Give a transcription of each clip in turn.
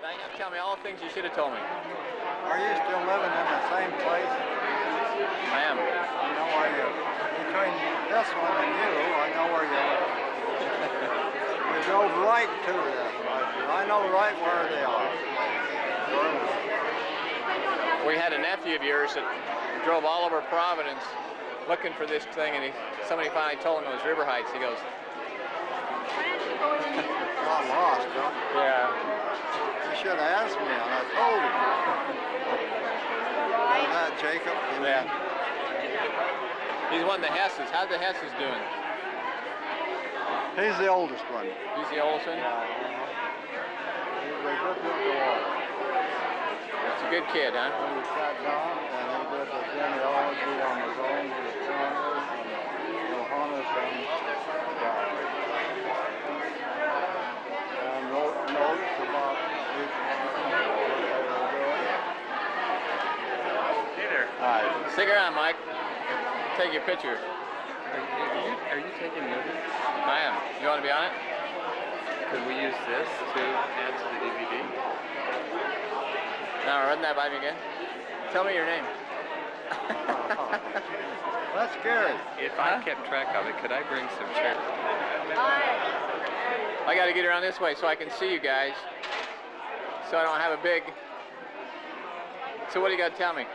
Now you have to tell me all the things you should have told me. Are you still living in the same place? I am. I know where you between this one and you, I know where you live. We drove right to this. I know right where they are. We had a nephew of yours that drove all over Providence looking for this thing, and somebody finally told him it was River Heights. He goes, Got lost, huh? yeah. You should have asked me, and I told you. Is that Jacob? Yeah. He's one of the Hesses. How's the Hesses doing? He's the oldest one. He's the oldest one? He's a good boy. It's a good kid, huh? He sat down and he did the genealogy on his own, his family, and Johannes and wrote notes about each Hey there. All right. Stick around, Mike. Take your picture. Are you taking movies? I am. You want to be on it? Could we use this to add to the DVD? No, run that by me again. Tell me your name. That's scary. If I kept track of it, could I bring some chairs? I got to get around this way so I can see you guys. So I don't have a big... So what do you got to tell me?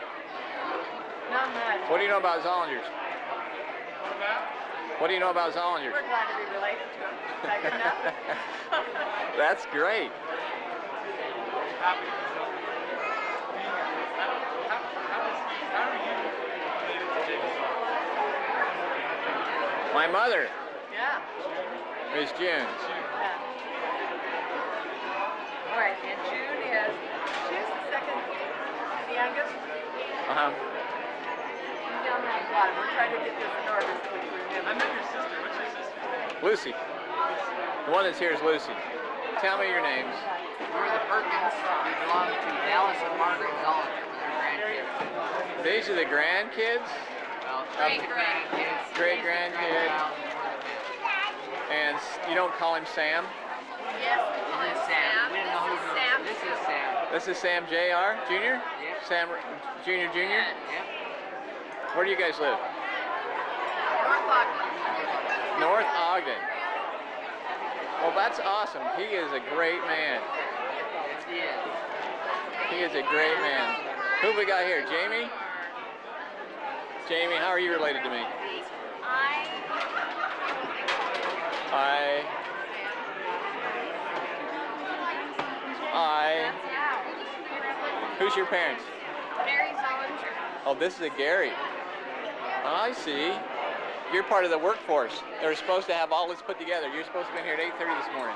Not much. What do you know about Zollingers? What do you know about Zollingers? We're glad to be related to him. Is that good enough? That's great. My mother Yeah. is June. Yeah. All right, and June is, she's the second, the youngest. Uh-huh. Down that bottom. We're trying to get this in order so we can remember. I met your sister. What's your sister's name? Lucy. The one that's here is Lucy. Tell me your names. We're the Perkins. We belong to Dallas and Margaret Zollinger with their grandkids. These are the grandkids? Well, Great-grandkids. Great-grandkids. And you don't call him Sam? Yes, This is Sam. We didn't know who This is Sam. This is Sam. This is Sam Jr.? Junior? Yep. Sam Junior Jr.? Yep. Where do you guys live? North Ogden. North Ogden. Well, that's awesome. He is a great man. Yes, he is. He is a great man. Who we got here? Jamie? Jamie, how are you related to me? Who's your parents? Mary Zollinger. Oh, this is a Gary. I see. You're part of the workforce. They're supposed to have all this put together. You're supposed to be in here at 8:30 this morning.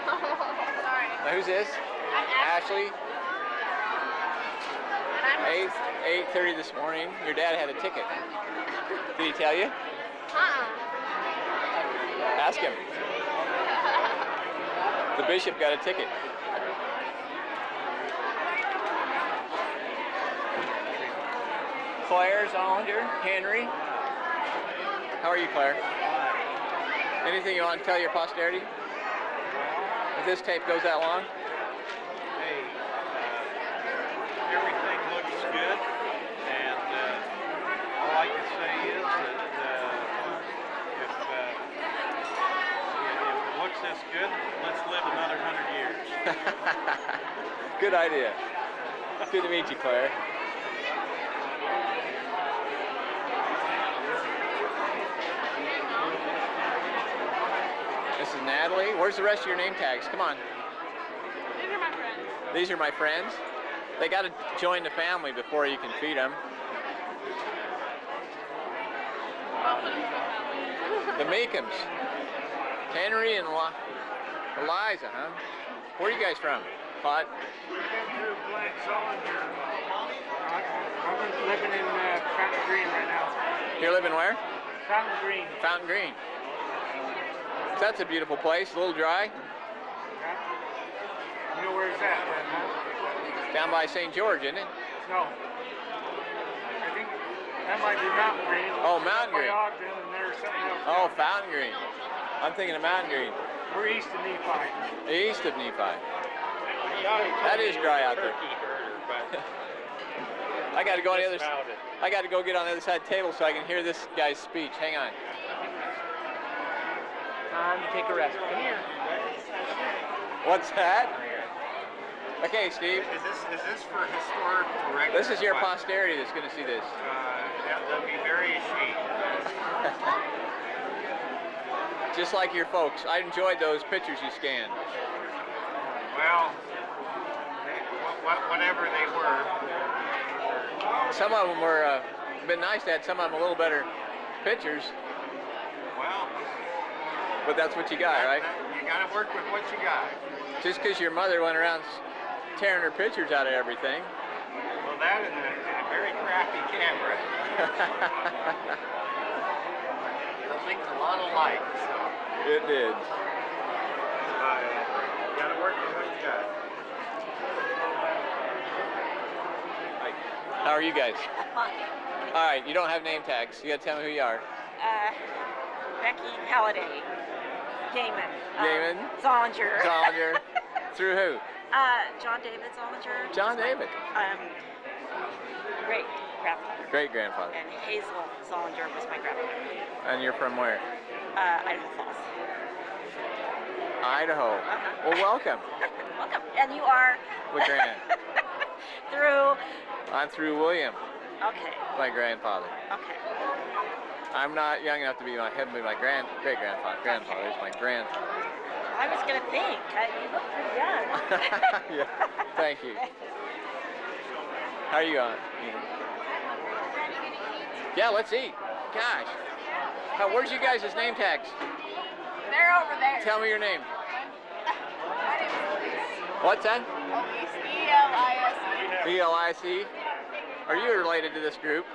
Sorry. Now, who's this? I'm Ashley. And I'm 8:30 this morning. Your dad had a ticket. Did he tell you? Ask him. The bishop got a ticket. Claire Zollinger, Henry. How are you, Claire? Anything you want to tell your posterity? If this tape goes that long? Hey, everything looks good, and all I can say is that if it looks this good, let's live another 100 years. Good idea. Good to meet you, Claire. This is Natalie. Where's the rest of your name tags? Come on. These are my friends. These are my friends. They got to join the family before you can feed them. The Meekums. Henry and Eliza, huh? Where are you guys from? Claude? I'm living in Fountain Green right now. You're living where? Fountain Green. Fountain Green. So that's a beautiful place, a little dry. Yeah. You know where it's at, then, huh? Down by St. George, isn't it? No. I think that might be Mountain Green. Oh, Mountain Green. By Ogden, and there's something else. Oh, Fountain Green. I'm thinking of Mountain Green. We're east of Nephi. East of Nephi. That is dry out there. I got to go on the other side. I got to go get on the other side of the table so I can hear this guy's speech. Hang on. Time to take a rest. Come here. What's that? Okay, Steve. Is this for historical record? This is your posterity that's going to see this. Yeah, they'll be very ashamed. Just like your folks. I enjoyed those pictures you scanned. Well, whatever they were. Some of them were, been nice to have some of them a little better pictures, Well, but that's what you got, right? you got to work with what you got. Just because your mother went around tearing her pictures out of everything. Well, that and a very crappy camera. That makes a lot of light. So. It did. You got to work with what you got. How are you guys? All right, you don't have name tags. You got to tell me who you are. Becky Halliday. Gaiman. Gaiman. Zollinger. Zollinger. Through who? John David Zollinger. John David. Great grandfather. Great grandfather. And Hazel Zollinger was my grandmother. And you're from where? Idaho Falls. Idaho. Well, welcome. Welcome. And you are? With Gran. Through? I'm through William, Okay. my grandfather. Okay. I'm not young enough to be my great grandfather. Grandfather is my grandfather. I was gonna think. You look pretty young. Yeah. Thank you. How are you going? Yeah, let's eat. Gosh. Where's you guys' name tags? They're over there. Tell me your name. My name is Elise. What's that? Elise. E-L-I-S-E. E-L-I-C. Are you related to this group?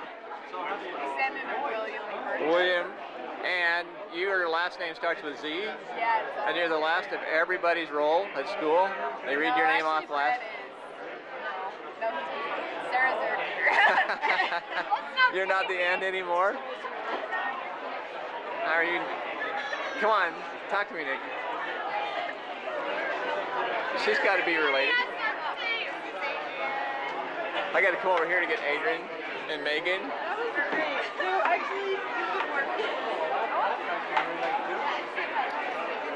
Descendant of William and Bertie. William. And your last name starts with Z? Yeah. And you're the last of everybody's roll at school? They read your name off last? No, Sarah Zerker. You're not the end anymore? How are you? Come on, talk to me, Nick. She's got to be related. I got to come over here to get Adrian and Megan.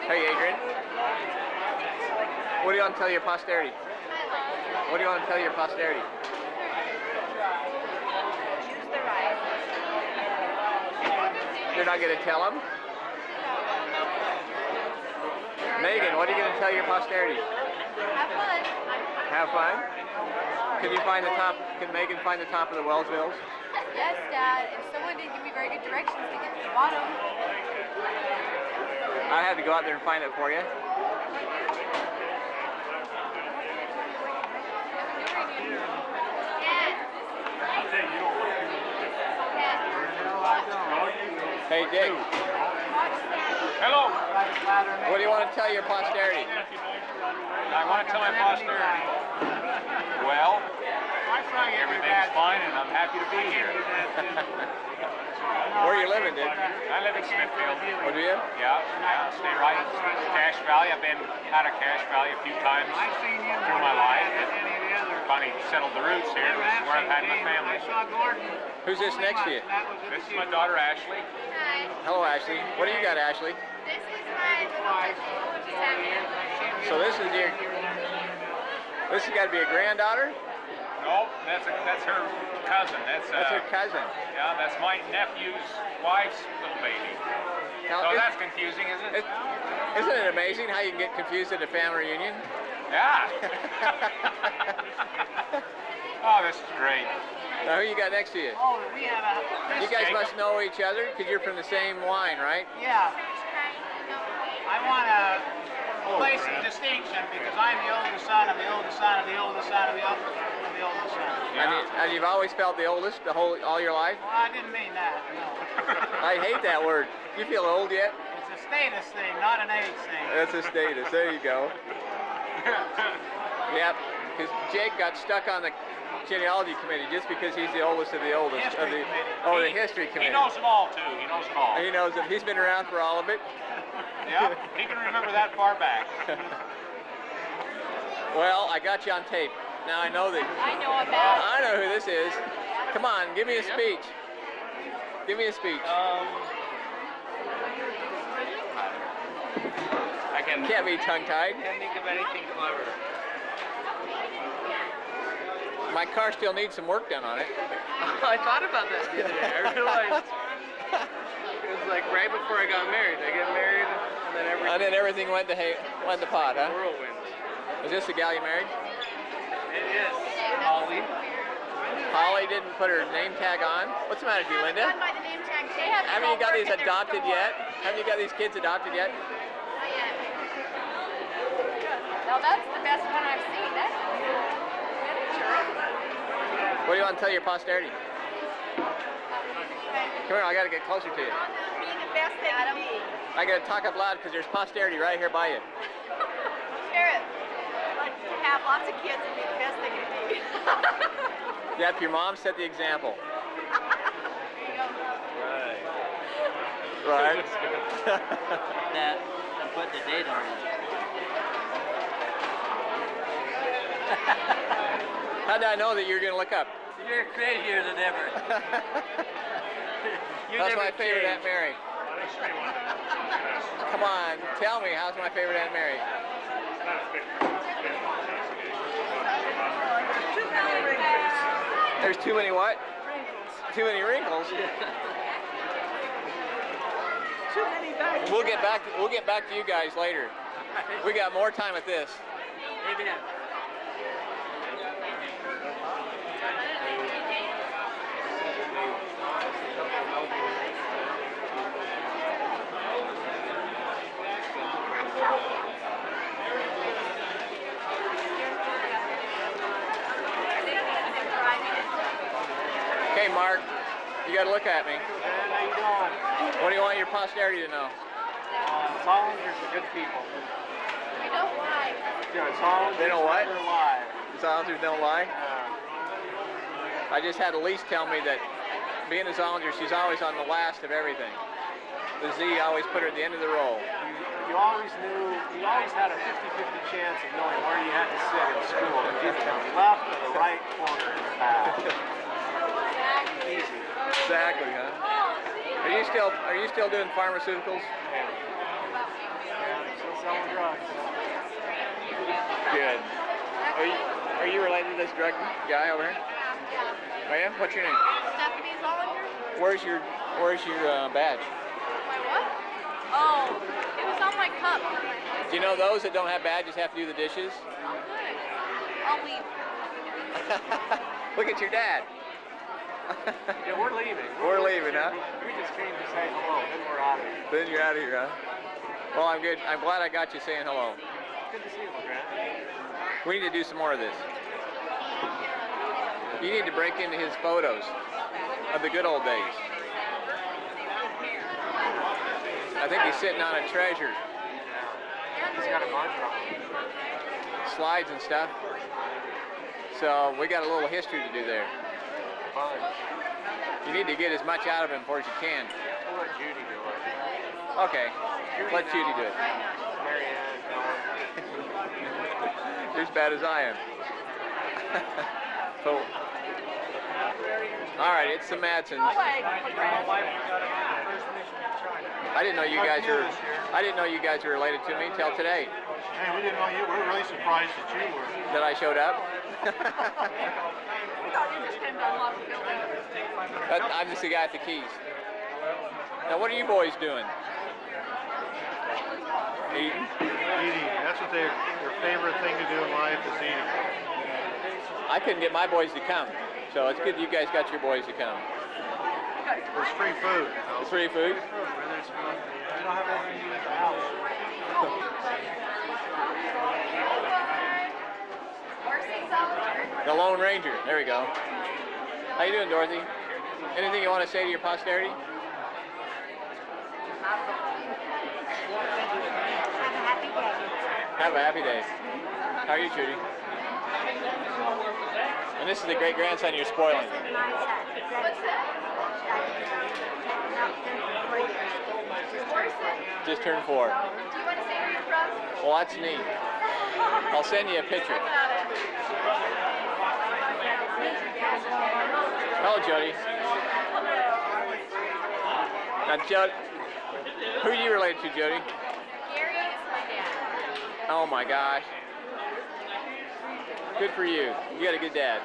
Hey, Adrian. What do you want to tell your posterity? What do you want to tell your posterity? Choose the right. You're not going to tell them? Megan, what are you going to tell your posterity? Have fun. Have fun? Can you find the top? Can Megan find the top of the Wellsvilles? Yes, Dad. And someone didn't give me very good directions to get to the bottom. I had to go out there and find it for you. Hey, Dick. Hello. What do you want to tell your posterity? I want to tell my posterity. Well, everything's fine, and I'm happy to be here. Where are you living, Dick? I live in Smithfield. Oh, do you? Yeah, stay right in Cache Valley. I've been out of Cache Valley a few times through my life. Finally settled the roots here. This is where I've had my family. Who's this next to you? This is my daughter Ashley. Hi. Hello, Ashley. What do you got, Ashley? This is my little sister. So this has got to be a granddaughter? No, that's her cousin. That's her cousin. Yeah, that's my nephew's wife's little baby. Now, So that's confusing, isn't it? Isn't it amazing how you can get confused at a family reunion? Yeah. Oh, this is great. Now, who you got next to you? Oh, we have a. You guys must know each other because you're from the same line, right? Yeah. I want a place of distinction because I'm the oldest son of the oldest son of the oldest son of the oldest son. And you've always felt the oldest all your life? Well, I didn't mean that. No. I hate that word. You feel old yet? It's a status thing, not an age thing. That's a status. There you go. Yep. Because Jake got stuck on the genealogy committee just because he's the oldest of the oldest. History committee. Oh, the history committee. He knows them all, too. He knows them all. And he knows that he's been around for all of it. Yeah, he can remember that far back. Well, I got you on tape. Now I know that. I know about I know who this is. Come on, give me a speech. Give me a speech. I Can't be tongue-tied. can't think of anything clever. My car still needs some work done on it. I thought about that the other day. I realized it was like right before I got married. I get married, and then everything went to pot, huh? whirlwind. Is this the gal you married? It is. Holly. Holly didn't put her name tag on. What's the matter with you, Linda? Done by the name tag. They have Haven't you got these in their adopted store. yet? Haven't you got these kids adopted yet? Not yet. Now that's the best one I've seen. That's miniature. What do you want to tell your posterity? Come here, I got to get closer to you. Be the best they can be. I got to talk up loud because there's posterity right here by you. Share it. Like to have lots of kids and be the best they can be. Yep, your mom set the example. Right. That and put the date on it. How did I know that you were going to look up? You're crazier than ever. You How's never my favorite Aunt change. Mary? Come on, tell me, how's my favorite Aunt Mary? There's too many what? Too many wrinkles. We'll get back to you guys later. We got more time with this. Amen. Okay, Mark, you got to look at me. Man, how you doing? What do you want your posterity to know? Zollingers are good people. We don't lie. Yeah, Zollingers They don't what? never lie. The Zollingers don't lie? I just had Elise tell me that being a Zollinger, she's always on the last of everything. The Z always put her at the end of the roll. You always knew, you always had a 50-50 chance of knowing where you had to sit in school. Either the left or the right corner in the back. Easy. Exactly, huh? Are you still doing pharmaceuticals? Yeah, still selling drugs. Good. Are you related to this drug guy over here? Yeah. Oh yeah? What's your name? Stephanie Zollinger? Where's your badge? My what? Oh, it was on my cup. Do you know those that don't have badges have to do the dishes? Oh, good. I'll leave. Look at your dad. Yeah, we're leaving. We're leaving, huh? We just came to say hello, then we're out of here. Then you're out of here, huh? Well, I'm good. I'm glad I got you saying hello. Good to see you, LeGrand. We need to do some more of this. You need to break into his photos of the good old days. I think he's sitting on a treasure. He's got a bunch of them. Slides and stuff. So we got a little history to do there. Fun. You need to get as much out of him for as you can. We'll let Judy do it. Okay, let Judy do it. Marianne, no. You're as bad as I am. Cool. All right, it's the Madsons. I didn't know you guys were related to me till today. Hey, we didn't know you. We're really surprised that you were. That I showed up. We thought you just came to unlock the building. I'm just the guy at the keys. Now, what are you boys doing? Eating? Eating. That's what their favorite thing to do in life is eating. I couldn't get my boys to come, so it's good you guys got your boys to come. There's free food. It's free food? There's food. We don't have anything to do at the house. The Lone Ranger. There we go. How you doing, Dorothy? Anything you want to say to your posterity? Have a happy day. How are you, Trudy? And this is the great grandson you're spoiling. Morrison? Just turned 4. Do you want to say where you're from? Well, that's neat. I'll send you a picture. Hello, Jody. Now, Jody, who are you related to, Jody? Gary is my dad. Oh my gosh. Good for you. You got a good dad.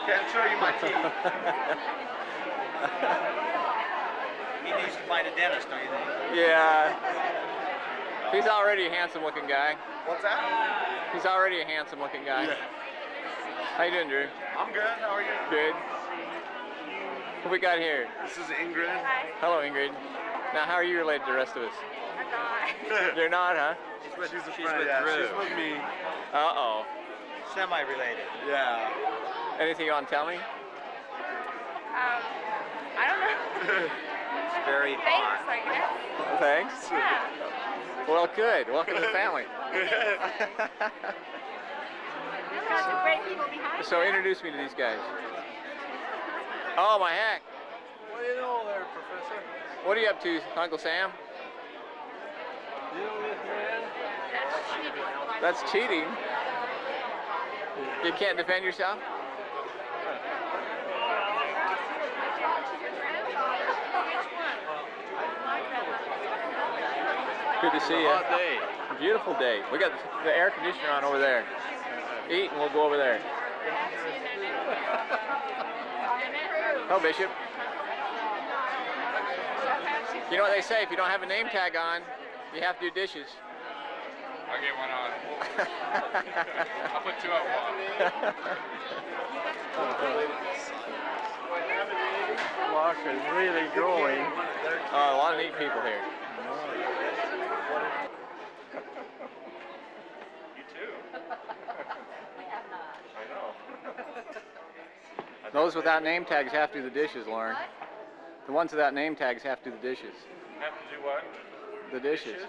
Can't show you my teeth. He needs to find a dentist, don't you think? Yeah. He's already a handsome-looking guy. What's that? He's already a handsome-looking guy. Yeah. How you doing, Drew? I'm good. How are you? Good. What we got here? This is Ingrid. Hi. Hello, Ingrid. Now, how are you related to the rest of us? I'm not. You're not, huh? She's a friend. Yeah, she's with me. Uh-oh. Semi-related. Yeah. Anything you want to tell me? I don't know. It's very Thanks, hot. I guess. Thanks. Yeah. Well, good. Welcome to the family. You've got some great people behind So you. introduce me to these guys. Oh, my heck. What do you know there, Professor? What are you up to, Uncle Sam? You know this man? That's cheating. That's cheating. You can't defend yourself? Good to see you. Hot day. Beautiful day. We got the air conditioner on over there. Eat and we'll go over there. Oh, Bishop. You know what they say, if you don't have a name tag on, you have to do dishes. I'll get one on. I'll put two up one. Flock is really growing. A lot of neat people here. You too. I know. Those without name tags have to do the dishes, Lauren. The ones without name tags have to do the dishes. Have to do what? The dishes.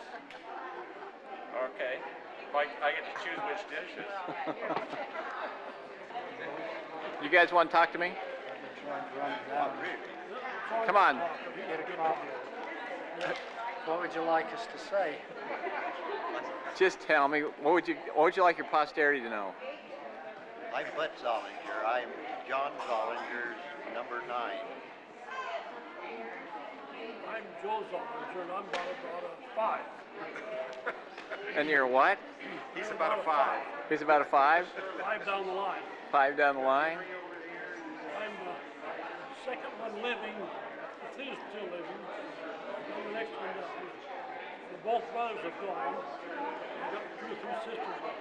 Okay. I get to choose which dishes. You guys want to talk to me? Come on. What would you like us to say? Just tell me, what would you like your posterity to know? I'm Bud Zollinger. I'm John Zollinger's number 9. I'm Joe Zollinger, and I'm about a 5. And you're what? He's about a 5. He's about a 5? 5 down the line. 5 down the line? I'm the second one living, if he's still living. I'm the next one down. Both brothers have gone. I've got 2 or 3 sisters left.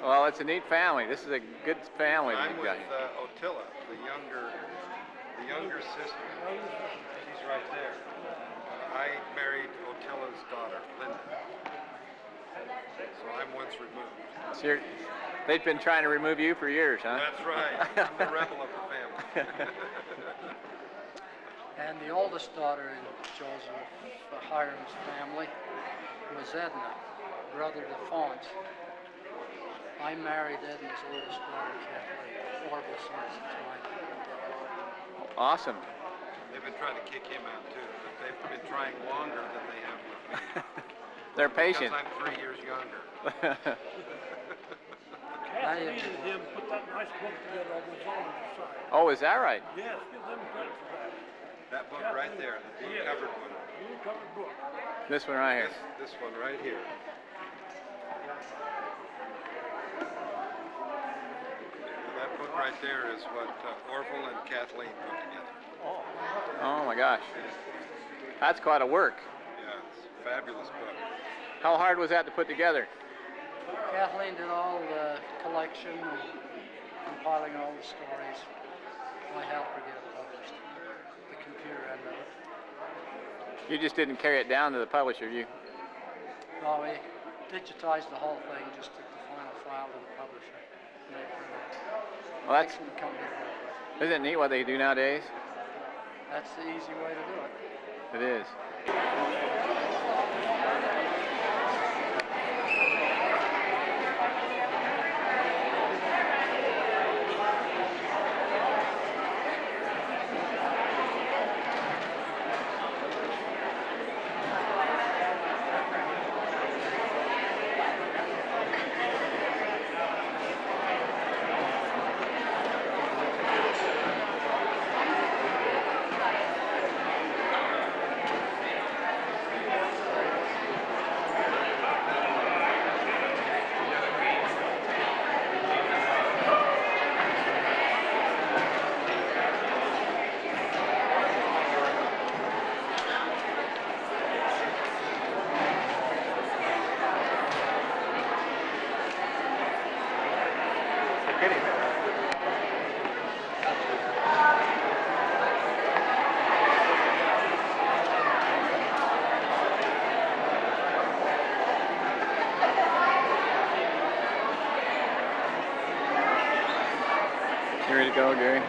Well, it's a neat family. This is a good family that I'm you've with got. Otilla, the younger sister. She's right there. I married Otilla's daughter, Linda. So I'm once removed. So they've been trying to remove you for years, huh? That's right. I'm the rebel of the family. And the oldest daughter in Joseph Hiram's family was Edna, brother to Faunce. I married Edna's oldest daughter, Kathleen. Orbison's my Awesome. They've been trying to kick him out too, but they've been trying longer than they have with me. They're patient. Because I'm 3 years younger. Kathleen and him put that nice book together on the Zollinger side. Oh, is that right? Yes, give them credit for that. That book right there, the blue covered one. Blue covered book. This one right here. This one right here. That book right there is what Orville and Kathleen put together. Oh my gosh. That's quite a work. Yeah, it's a fabulous book. How hard was that to put together? Kathleen did all the collection and compiling all the stories. I helped her get it published. The computer end of it. You just didn't carry it down to the publisher, you? Well, we digitized the whole thing, just took the final file to the publisher. And they printed it. Well, that's, Makes them come to work with. isn't it neat what they do nowadays? That's the easy way to do it. It is. You ready to go, Gary?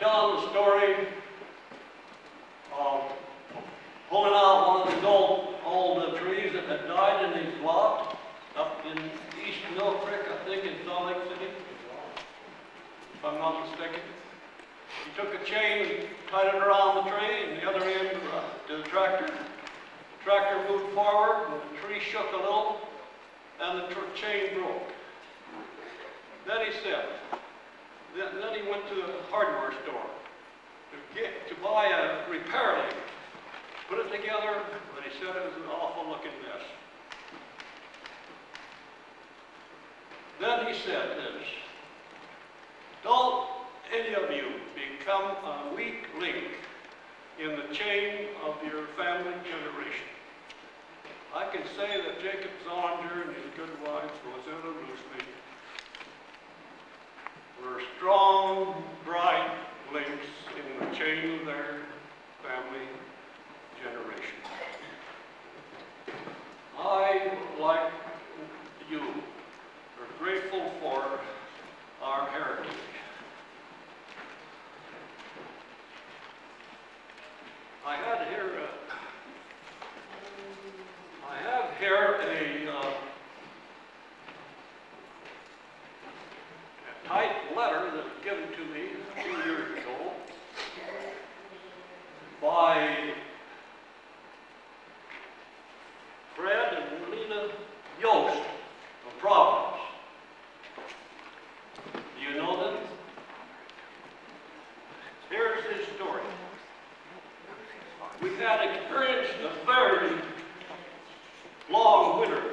telling the story of pulling out one of these old trees that had died in his lot up in East Mill Creek, I think, in Salt Lake City, if I'm not mistaken. He took a chain and tied it around the tree and the other end to the tractor. The tractor moved forward and the tree shook a little and the chain broke. Then he said, then he went to the hardware store to buy a repair lathe. Put it together, but he said it was an awful looking mess. Then he said this, don't any of you become a weak link in the chain of your family generation. I can say that Jacob Zollinger and his good wife, Rosetta Roosby, were strong, bright links in the chain of their family generation. I, like you, are grateful for our heritage. I have here a typed letter that was given to me a few years ago by Fred and Lena Yost of Providence. Do you know them? Here's his story. We had experienced a very long winter.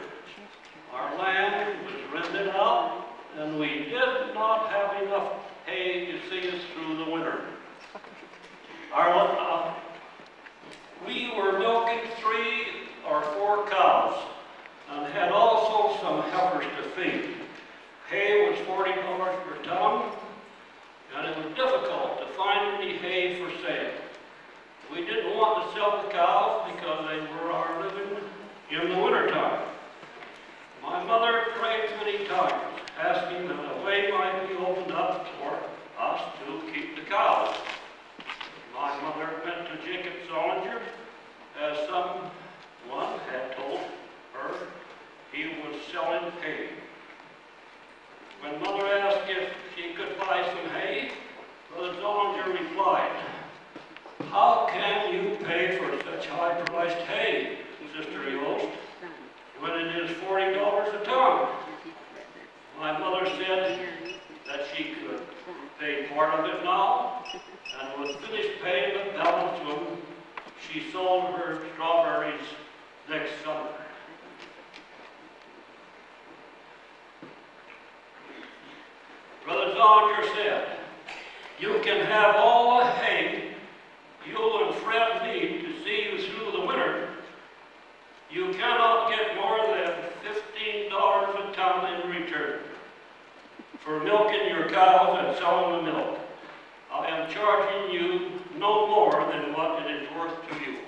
Our land was rented out, and we did not have enough hay to see us through the winter. We were milking 3 or 4 cows and had also some heifers to feed. Hay was $40 per ton, and it was difficult to find any hay for sale. We didn't want to sell the cows because they were our living in the wintertime. My mother prayed many times, asking that a way might be opened up for us to keep the cows. My mother went to Jacob Zollinger, as someone had told her he was selling hay. When Mother asked if she could buy some hay, Brother Zollinger replied, "How can you pay for such high-priced hay, Sister Yost, when it is $40 a ton?" My mother said that she could pay part of it now, and would finish paying the balance when she sold her strawberries next summer. Brother Zollinger said, "You can have all the hay you and Fred need to see you through the winter. You cannot get more than $15 a ton in return for milking your cows and selling the milk. I am charging you no more than what it is worth to you."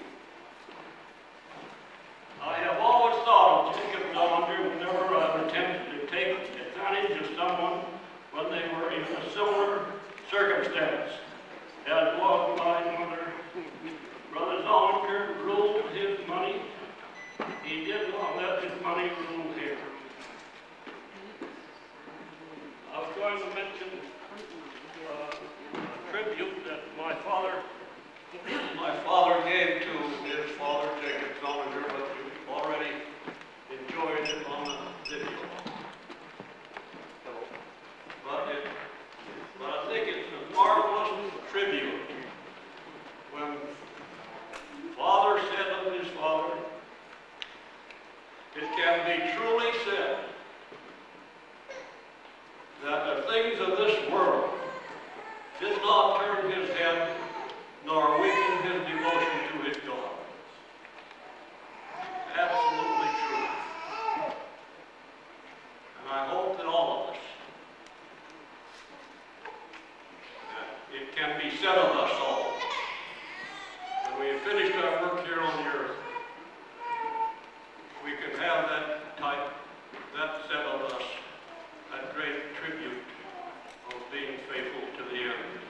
I have always thought of Jacob Zollinger whenever I've attempted to take advantage of someone when they were in a similar circumstance, as was my mother. Brother Zollinger ruled his money. He did not let his money rule him. I was going to mention a tribute that my father gave to his father, Jacob Zollinger, but you've already enjoyed it on the video. But I think it's a marvelous tribute when Father said of his father, it can be truly said that the things of this world did not turn his head nor weaken his devotion to his God. Absolutely true. And I hope that all of us, it can be said of us all, when we have finished our work here on the earth, we can have that said of us, that great tribute of being faithful to the end.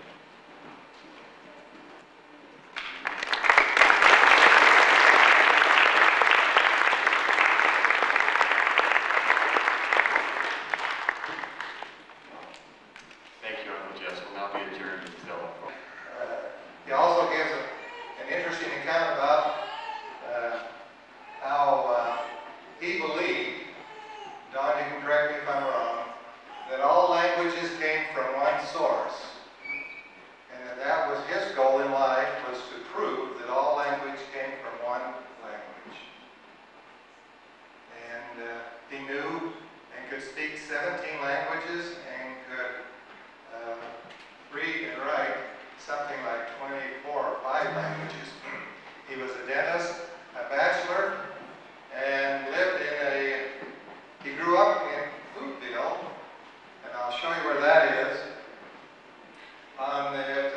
it's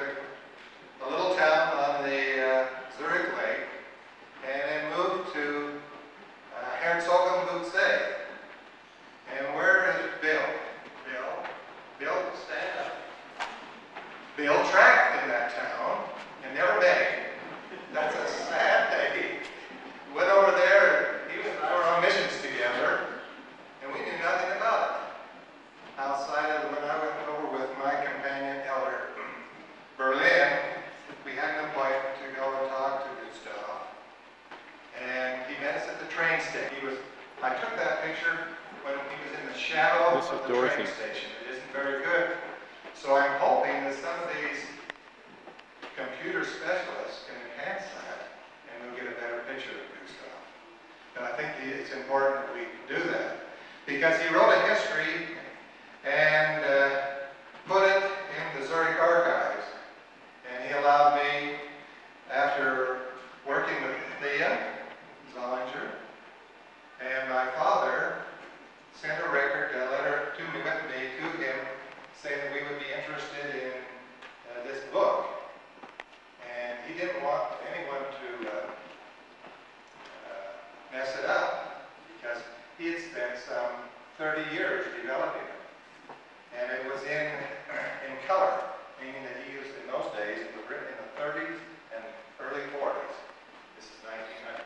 a little town on the Zurich Lake, and it moved to Herzogenbuchsee. And where is Bill? Bill, stand up. Bill tracked in that town and never met him. That's a sad day. Went over there, he was on missions together, and we knew nothing about it. Outside of when I went over with my companion, Elder Berlin, we had an appointment to go and talk to Gustav. And he met us at the train station. I took that picture when he was in the shadow This is of the Dorothy. train station. It isn't very good. So I'm hoping that some of these computer specialists can enhance that, and we'll get a better picture of Gustav. And I think it's important that we do that, because he wrote a history and put it in the Zurich archives. And he allowed me, after working with Thea Zollinger, and my father sent a letter to him, saying that we would be interested in this book. And he didn't want anyone to mess it up, because he had spent some 30 years developing it. And it was in color, meaning that he used, in those days, it was written in the 30s and early 40s. This is 1900.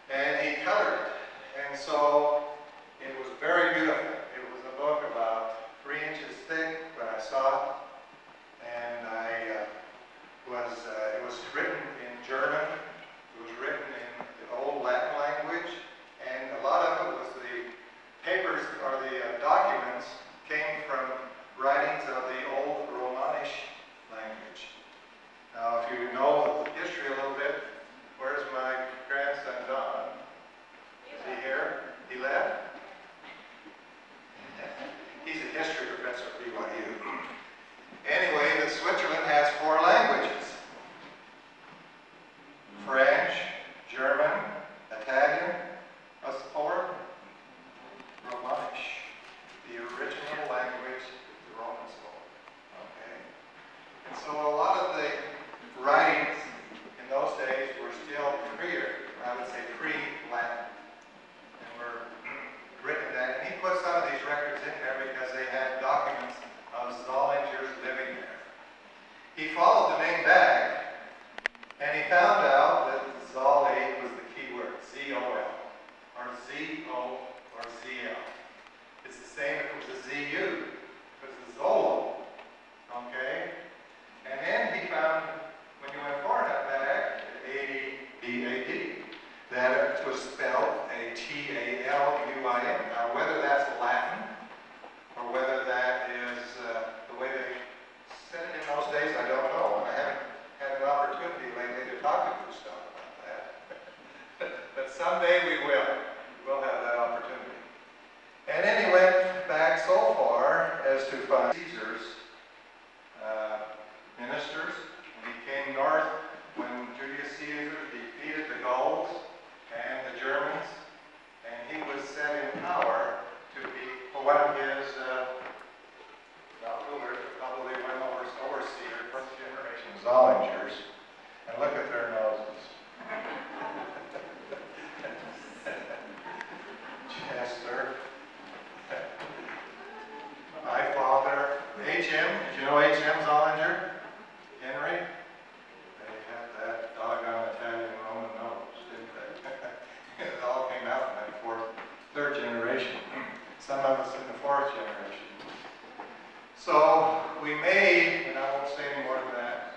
And he colored it. And so it was very beautiful. It was a book about 3 inches thick when I saw it. And it was written in German. It was written in the old Latin language. And a lot of it was the papers or the documents came from writings of the old Romanish language. Now, if you know the history a little bit, where's my grandson Don? Is he here? He left? He's a history professor at BYU. Anyway, Switzerland has 4 languages: French, German, Italian, what's the 4th? Romanish. The original language the Romans spoke. Okay? And so a lot of the writings in those days were still pre-Latin. And were written that. And he put some of these records in there because they had documents of Zollinger's living there. He followed the name back, and he found out that Zolli was the key word, Z-O-L, or Z-O, or Z-L. It's the same if it was a Z-U, if it was a Zolo, okay? And then he found, when you went far enough back, A-D-B-A-D, that it was spelled A-T-A-L-U-I-N. Now, whether that's Latin, or whether that is the way they said it in those days, I don't know. And I haven't had an opportunity lately to talk to Gustav about that. But someday we will. We'll have that opportunity. And then he went back so far as to find Caesar's ministers. And he came north when Julius Caesar defeated the Gauls and the Germans. And he was set in power to be one of his not rulers, but probably one overseer, first generation Zollingers. And look at their noses. Chester. My father, H.M. Did you know H.M. Zollinger? Henry? They had that doggone Italian Roman nose, didn't they? It all came out in that third generation. Some of us in the 4th generation. So we made, and I won't say any more than that,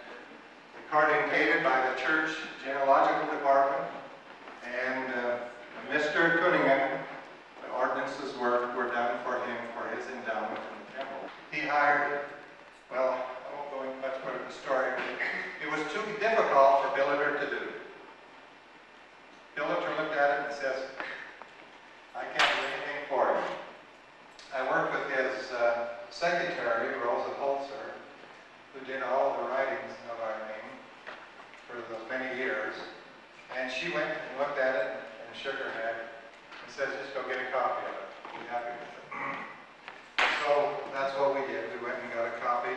coordinated by the church genealogical department, and Mr. Cunningham, the ordinances were done for him for his endowment in the temple. He hired, well, I won't go into much further the story, but it was too difficult for Billiter to do. Billiter looked at it and says, I can't do anything for you. I worked with his secretary, Rosa Holzer, who did all the writings of our name for those many years. And she went and looked at it and shook her head and says, just go get a copy of it. Be happy with it. So that's what we did. We went and got a copy.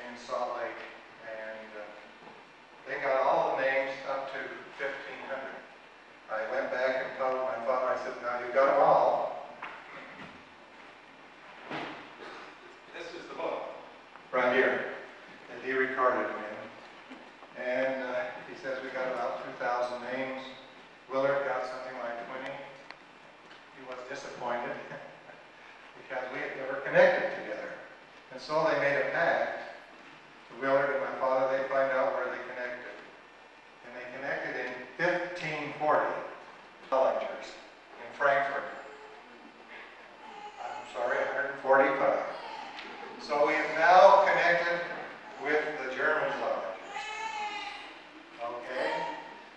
in Salt Lake, and they got all the names up to 1,500. I went back and told my father, I said, now you've got them all. This is the book, right here, that he recorded them in. And he says we got about 2,000 names. Willard got something like 20. He was disappointed because we had never connected together. And so they made a pact. Willard and my father, they find out where they connected. And they connected in 1540, Zollingers in Frankfurt. I'm sorry, 145. So we have now connected with the German Zollingers. Okay?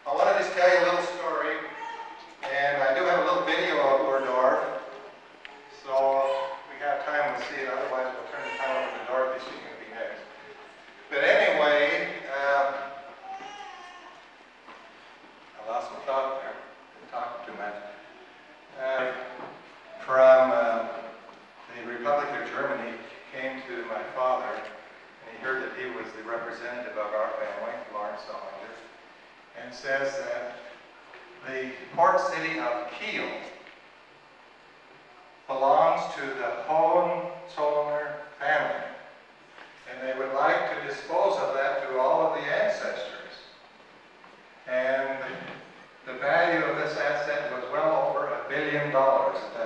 I want to just tell you a little story, and I do have a little video of Urdorf, so we have time to see it, otherwise we'll turn the time over to Dorothy, she's going to be next. But anyway, I lost my thought there, didn't talk too much. From the Republic of Germany came to my father, and he heard that he was the representative of our family, Lawrence Zollinger, and says that the port city of Kiel belongs to the Hohenzollern family, and they would like to dispose of that to all of the ancestors. And the value of this asset was well over $1 billion at